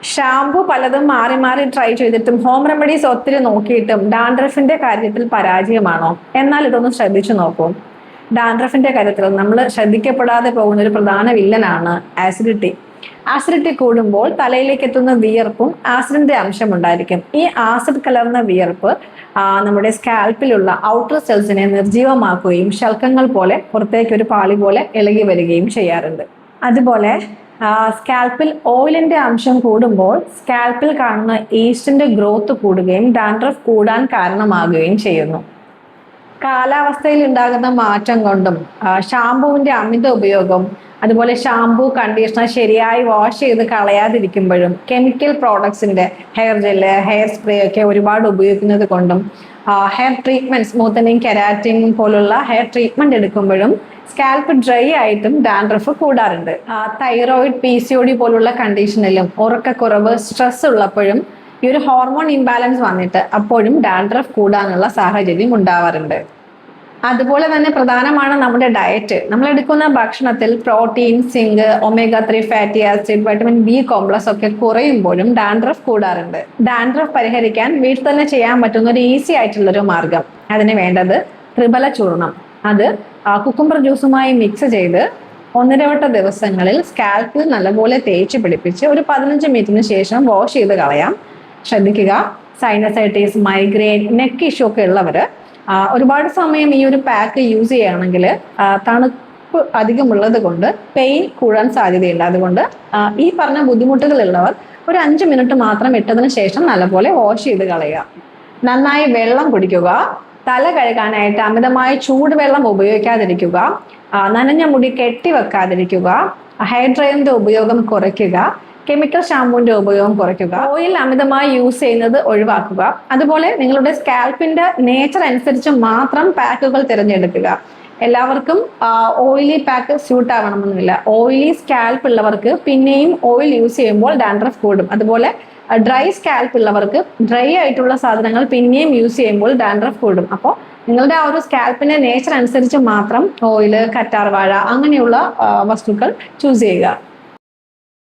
Shampoo പലതും മാറി മാറി ട്രൈ ചെയ്തിട്ടും ഹോം റെമഡീസ് ഒത്തിരി നോക്കിയിട്ടും ഡാൻഡ്രഫിന്റെ കാര്യത്തിൽ പരാജയമാണോ? എന്നാൽ ഇതൊന്ന് ശ്രദ്ധിച്ചു നോക്കൂ. ഡാൻഡ്രഫിന്റെ കാര്യത്തിൽ നമ്മൾ ശ്രദ്ധിക്കപ്പെടാതെ പോകുന്ന ഒരു പ്രധാന വില്ലനാണ് ആസിഡിറ്റി. ആസിഡിറ്റി കൂടുമ്പോൾ തലയിലേക്ക് എത്തുന്ന വിയർപ്പും ആസിഡിന്റെ അംശം ഉണ്ടായിരിക്കും. ഈ ആസിഡ് കലർന്ന വിയർപ്പ് നമ്മുടെ സ്കാൽപ്പിലുള്ള ഔട്ടർ സെൽസിനെ നിർജീവമാക്കുകയും ശൽക്കങ്ങൾ പോലെ പുറത്തേക്ക് ഒരു പാളി പോലെ ഇളകി വരികയും ചെയ്യാറുണ്ട്. അതുപോലെ സ്കാൽപ്പിൽ ഓയിലിന്റെ അംശം കൂടുമ്പോൾ സ്കാൽപ്പിൽ കാണുന്ന ഈസ്റ്റിന്റെ ഗ്രോത്ത് കൂടുകയും ഡാൻഡ്രഫ് കൂടാൻ കാരണമാകുകയും ചെയ്യുന്നു. കാലാവസ്ഥയിൽ ഉണ്ടാകുന്ന മാറ്റം കൊണ്ടും ഷാംപൂവിന്റെ അമിത ഉപയോഗം, അതുപോലെ ഷാംപൂ കണ്ടീഷണർ ശരിയായി വാഷ് ചെയ്ത് കളയാതിരിക്കുമ്പോഴും കെമിക്കൽ പ്രോഡക്ട്സിന്റെ ഹെയർ ജെല്ല്, ഹെയർ സ്പ്രേ ഒക്കെ ഒരുപാട് ഉപയോഗിക്കുന്നത് കൊണ്ടും ഹെയർ ട്രീറ്റ്മെന്റ്, സ്മൂത്തനിങ്, കെരാറ്റിൻ പോലുള്ള ഹെയർ ട്രീറ്റ്മെന്റ് എടുക്കുമ്പോഴും സ്കാൽപ്പ് ഡ്രൈ ആയിട്ടും ഡാൻഡ്രഫ് കൂടാറുണ്ട്. തൈറോയിഡ്, PCOD പോലുള്ള കണ്ടീഷനിലും ഉറക്കക്കുറവ്, സ്ട്രെസ് ഉള്ളപ്പോഴും ഈ ഒരു ഹോർമോൺ ഇംബാലൻസ് വന്നിട്ട് അപ്പോഴും ഡാൻഡ്രഫ് കൂടാനുള്ള സാഹചര്യം ഉണ്ടാവാറുണ്ട്. അതുപോലെ തന്നെ പ്രധാനമാണ് നമ്മുടെ ഡയറ്റ്. നമ്മൾ എടുക്കുന്ന ഭക്ഷണത്തിൽ protein, zinc, omega-3 fatty acid, vitamin B complex ഒക്കെ കുറയുമ്പോഴും ഡാൻഡ്രഫ് കൂടാറുണ്ട്. ഡാൻഡ്രഫ് പരിഹരിക്കാൻ വീട്ടിൽ തന്നെ ചെയ്യാൻ പറ്റുന്ന ഒരു ഈസി ആയിട്ടുള്ളൊരു മാർഗം, അതിന് വേണ്ടത് ത്രിഫല ചൂർണം. അത് കുക്കുംബർ ജ്യൂസുമായി മിക്സ് ചെയ്ത് 1-2 ദിവസങ്ങളിൽ സ്കാൽപ്പിൽ നല്ലപോലെ തേച്ച് പിടിപ്പിച്ച് ഒരു 15 മിനിറ്റിന് ശേഷം വാഷ് ചെയ്ത് കളയാം. ശ്രദ്ധിക്കുക, സൈനസൈറ്റിസ്, മൈഗ്രെയിൻ, നെക്ക് ഇഷ്യൂ ഒക്കെ ഉള്ളവര് ഒരുപാട് സമയം ഈ ഒരു പാക്ക് യൂസ് ചെയ്യുകയാണെങ്കിൽ തണുപ്പ് അധികമുള്ളത് കൊണ്ട് പെയിൻ കൂടാൻ സാധ്യതയുണ്ട്. അതുകൊണ്ട് ഈ പറഞ്ഞ ബുദ്ധിമുട്ടുകളുള്ളവർ ഒരു 5 മിനിറ്റ് മാത്രം ഇട്ടതിന് ശേഷം നല്ലപോലെ വാഷ് ചെയ്ത് കളയുക. നന്നായി വെള്ളം കുടിക്കുക. തല കഴുകാനായിട്ട് അമിതമായ ചൂടുവെള്ളം ഉപയോഗിക്കാതിരിക്കുക. നനഞ്ഞ മുടി കെട്ടിവെക്കാതിരിക്കുക. ഹെയർ ഡ്രയറിന്റെ ഉപയോഗം കുറയ്ക്കുക. കെമിക്കൽ ഷാമ്പൂവിന്റെ ഉപയോഗം കുറയ്ക്കുക. ഓയിൽ അമിതമായി യൂസ് ചെയ്യുന്നത് ഒഴിവാക്കുക. അതുപോലെ നിങ്ങളുടെ സ്കാൽപ്പിന്റെ നേച്ചർ അനുസരിച്ച് മാത്രം പാക്കുകൾ തിരഞ്ഞെടുക്കുക. എല്ലാവർക്കും ഓയിലി പാക്ക് സ്യൂട്ട് ആവണമെന്നില്ല. ഓയിലി സ്കാൽപ്പ് ഉള്ളവർക്ക് പിന്നെയും ഓയിൽ യൂസ് ചെയ്യുമ്പോൾ ഡാൻഡ്രഫ് കൂടും. അതുപോലെ ഡ്രൈ സ്കാൽപ്പ് ഉള്ളവർക്ക് ഡ്രൈ ആയിട്ടുള്ള സാധനങ്ങൾ പിന്നെയും യൂസ് ചെയ്യുമ്പോൾ ഡാൻഡ്രഫ് കൂടും. അപ്പോൾ നിങ്ങളുടെ ആ ഒരു സ്കാൽപ്പിന്റെ നേച്ചർ അനുസരിച്ച് മാത്രം ഓയില്, കറ്റാർവാഴ അങ്ങനെയുള്ള വസ്തുക്കൾ ചൂസ് ചെയ്യുക.